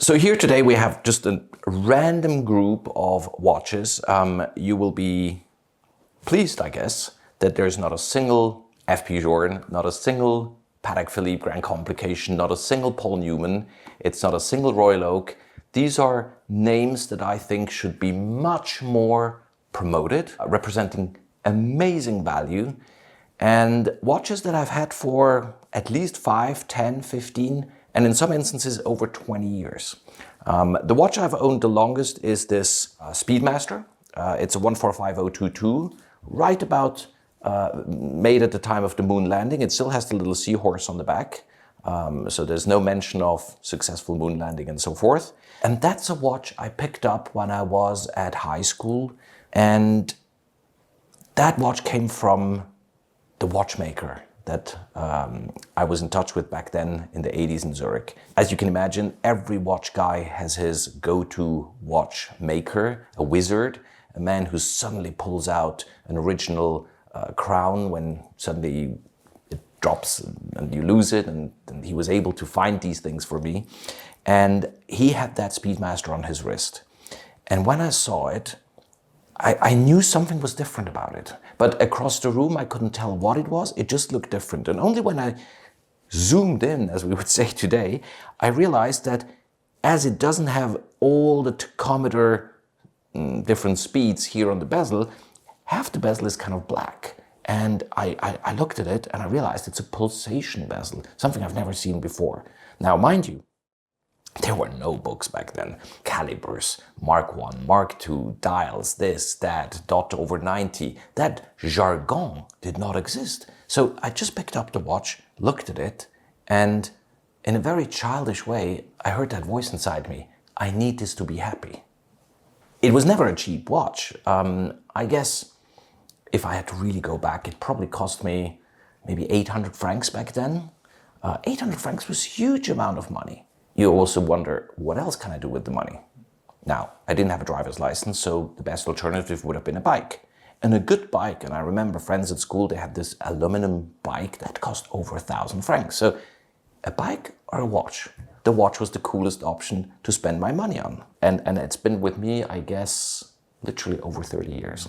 So here today we have just a random group of watches. You will be pleased, I guess, that there's not a single FP Journe, not a single Patek Philippe Grand Complication, not a single Paul Newman. It's not a single Royal Oak. These are names that I think should be much more promoted, representing amazing value, and watches that I've had for at least 5, 10, 15, and in some instances over 20 years. The watch I've owned the longest is this Speedmaster. It's a 145022, right about made at the time of the moon landing. It still has the little seahorse on the back, so there's no mention of successful moon landing and so forth. And that's a watch I picked up when I was at high school, and that watch came from the watchmaker that I was in touch with back then in the 80s in Zurich. As you can imagine, every watch guy has his go-to watchmaker, a wizard, a man who suddenly pulls out an original crown when suddenly it drops and you lose it, and he was able to find these things for me. And he had that Speedmaster on his wrist. And when I saw it, I knew something was different about it. But across the room, I couldn't tell what it was. It just looked different. And only when I zoomed in, as we would say today, I realized that as it doesn't have all the tachometer different speeds here on the bezel, half the bezel is kind of black. And I looked at it and I realized it's a pulsation bezel, something I've never seen before. Now, mind you, there were no books back then. Calibers, Mark 1, Mark 2, dials, this, that, dot over 90. That jargon did not exist. So I just picked up the watch, looked at it, and in a very childish way, I heard that voice inside me. I need this to be happy. It was never a cheap watch. I guess if I had to really go back, it probably cost me maybe 800 francs back then. 800 francs was a huge amount of money. You also wonder, what else can I do with the money? Now, I didn't have a driver's license, so the best alternative would have been a bike. And a good bike, and I remember friends at school, they had this aluminum bike that cost over 1,000 francs. So a bike or a watch? The watch was the coolest option to spend my money on. And it's been with me, I guess, literally over 30 years.